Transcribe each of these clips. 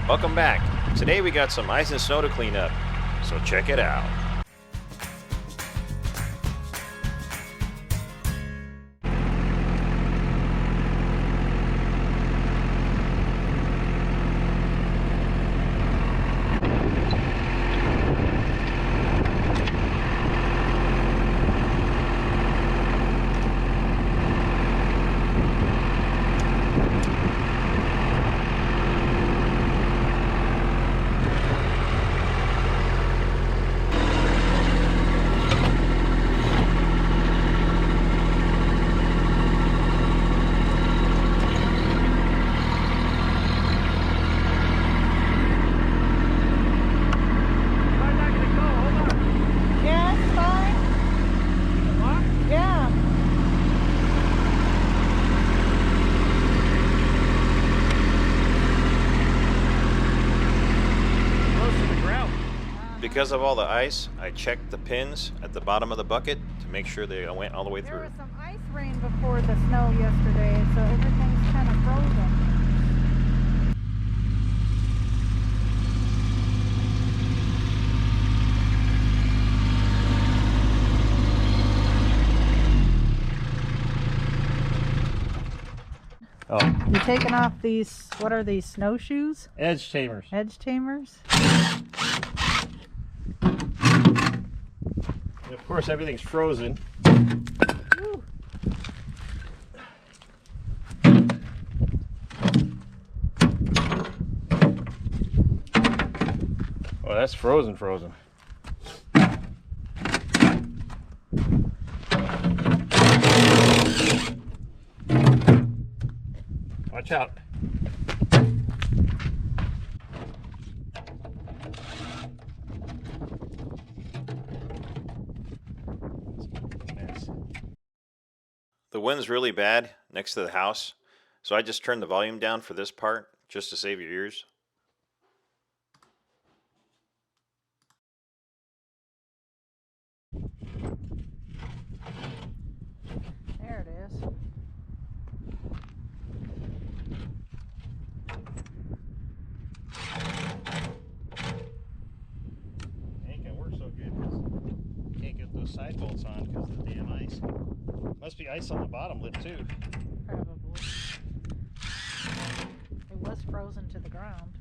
Welcome back. Today we got some ice and snow to clean up, so check it out. Yeah, it's fine. Yeah. Close to the ground. Because of all the ice, I checked the pins at the bottom of the bucket to make sure they went all the way There through. was some ice rain before the snow yesterday, so everything's kind of frozen. Oh, You taking off these, what are these, snowshoes? edge tamers. Edge tamers? And of course, everything's frozen. Ooh. Oh, that's frozen. Watch out. Mess. The wind's really bad next to the house, so I just turned the volume down for this part just to save your ears. There it is. Ain't gonna work so good because can't get those side bolts on because of the damn ice. Must be ice on the bottom lip too. Probably. It was frozen to the ground.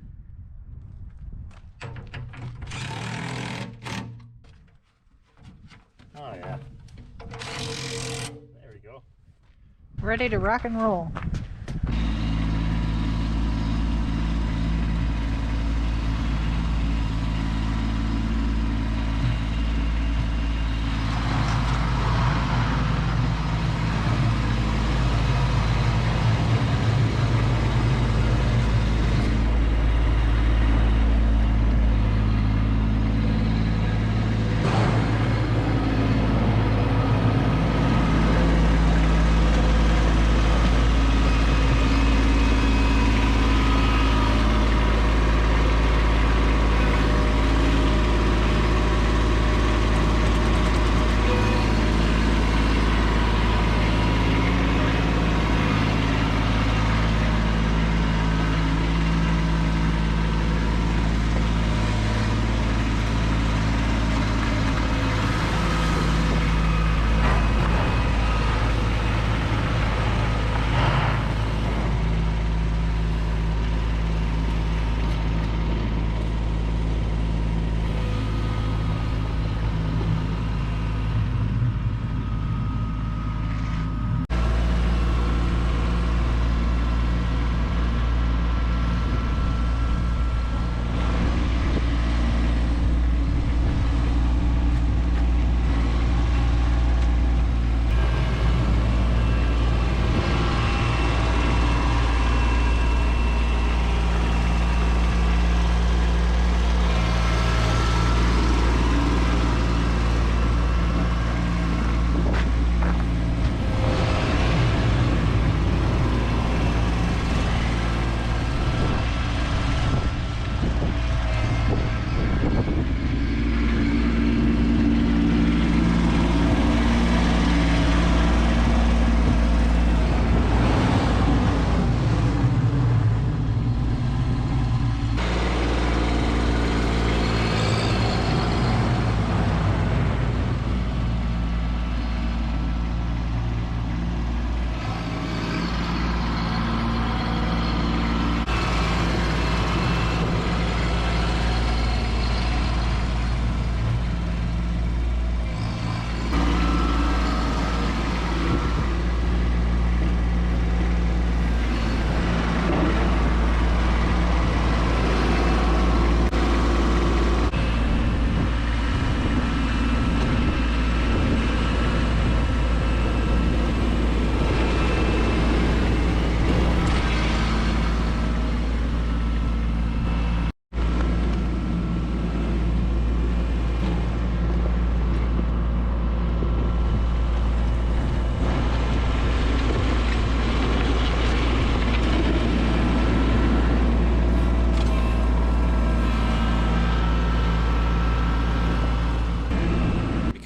Oh yeah. There we go. Ready to rock and roll.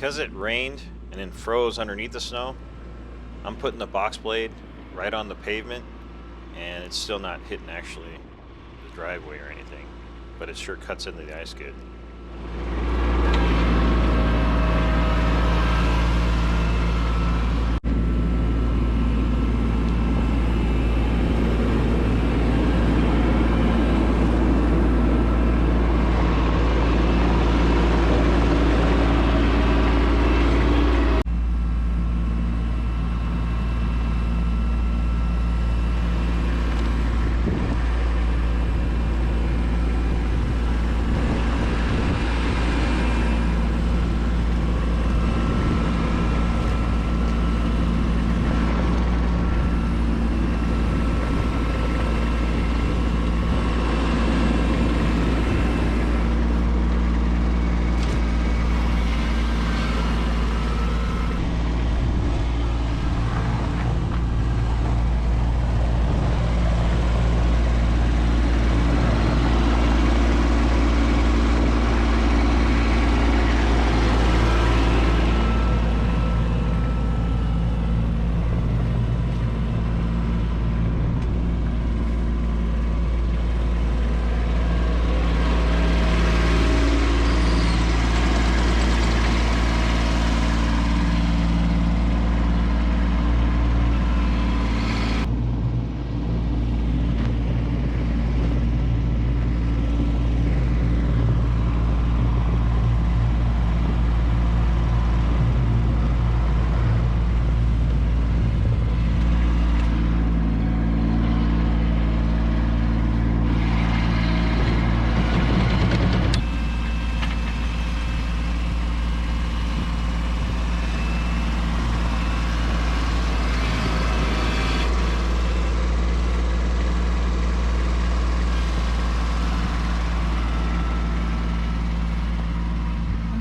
because it rained and then froze underneath the snow, I'm putting the box blade right on the pavement, and it's still not hitting actually the driveway or anything, but it sure cuts into the ice good.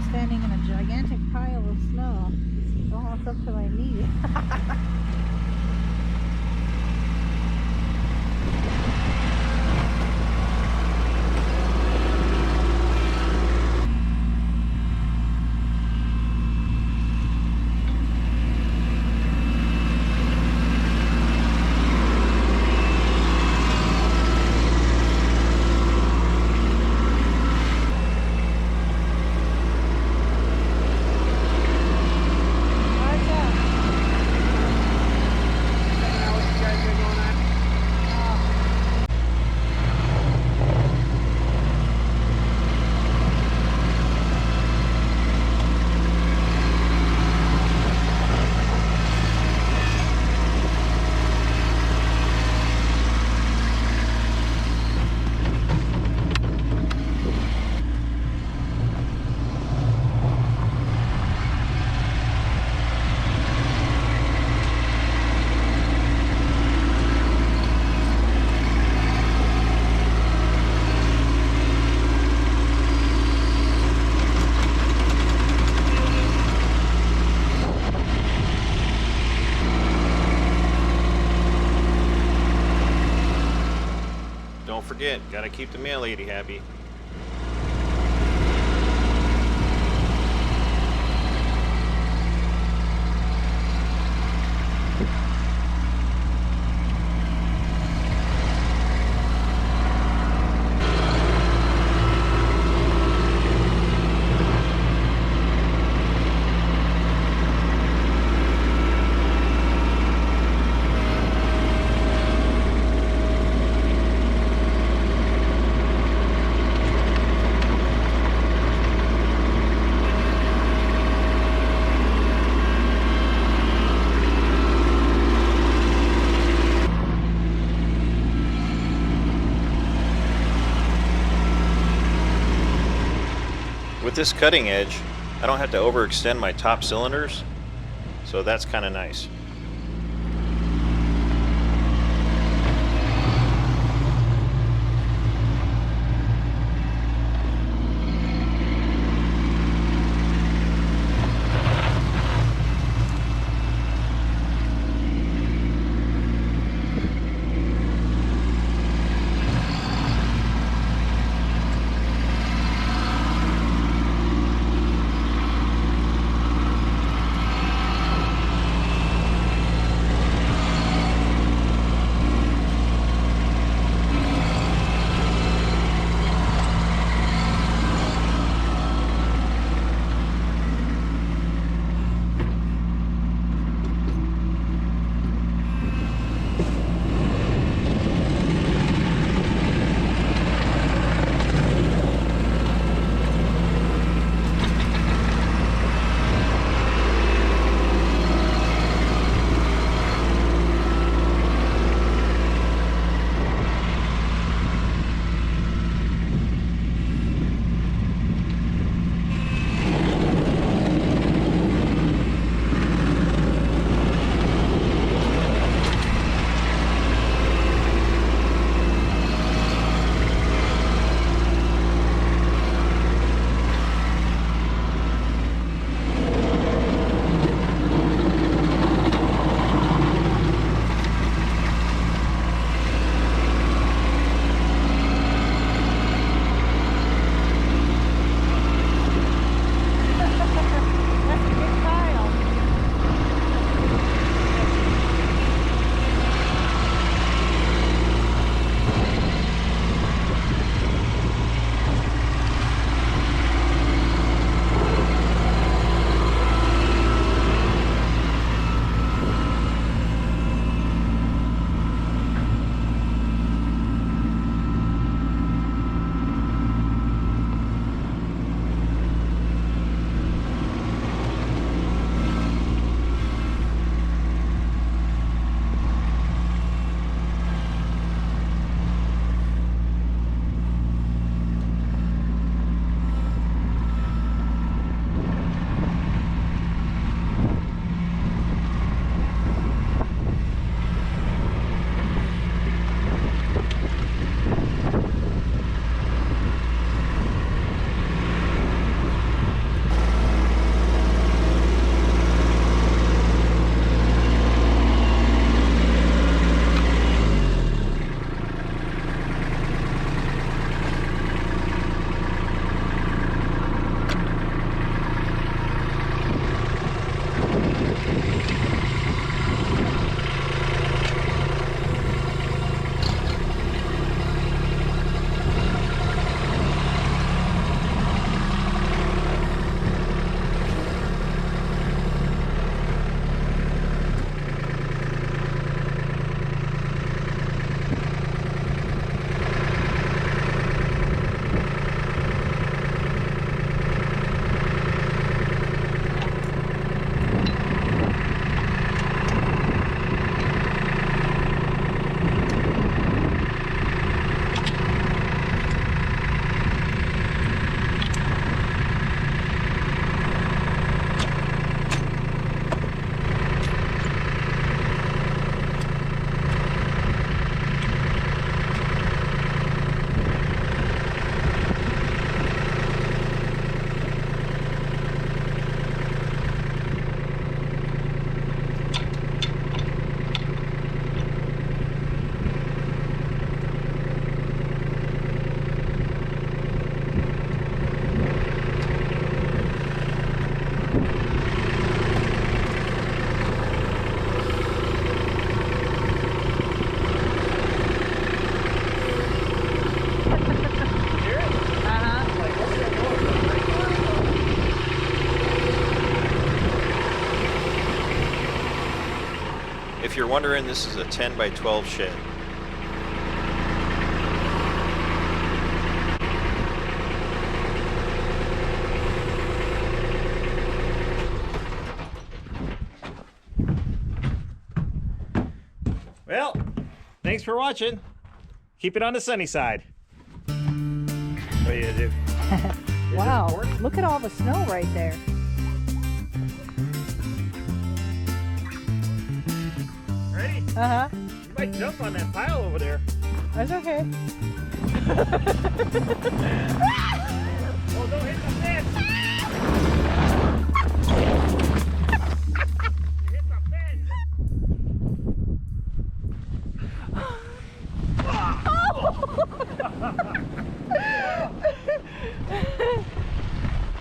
Standing in a gigantic pile of snow. It's almost up to my knee. Don't forget, gotta keep the mail lady happy. With this cutting edge, I don't have to overextend my top cylinders, so that's kind of nice. if you're wondering, this is a 10 by 12 shed. Well, thanks for watching. Keep it on the sunny side. What do you do? Wow, look at all the snow right there. Ready? Uh-huh. You might jump on that pile over there. That's okay. Oh, don't hit the fence! You hit the fence!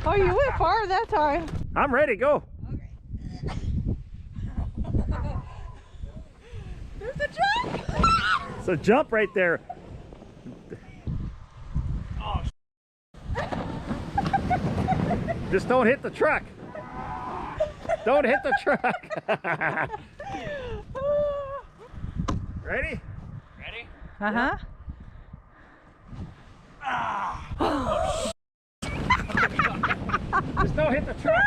Oh, you went far that time. I'm ready, go. There's a jump. So jump right there. Oh, just don't hit the truck. Don't hit the truck. Ready? Ready? Uh-huh. Just don't hit the truck.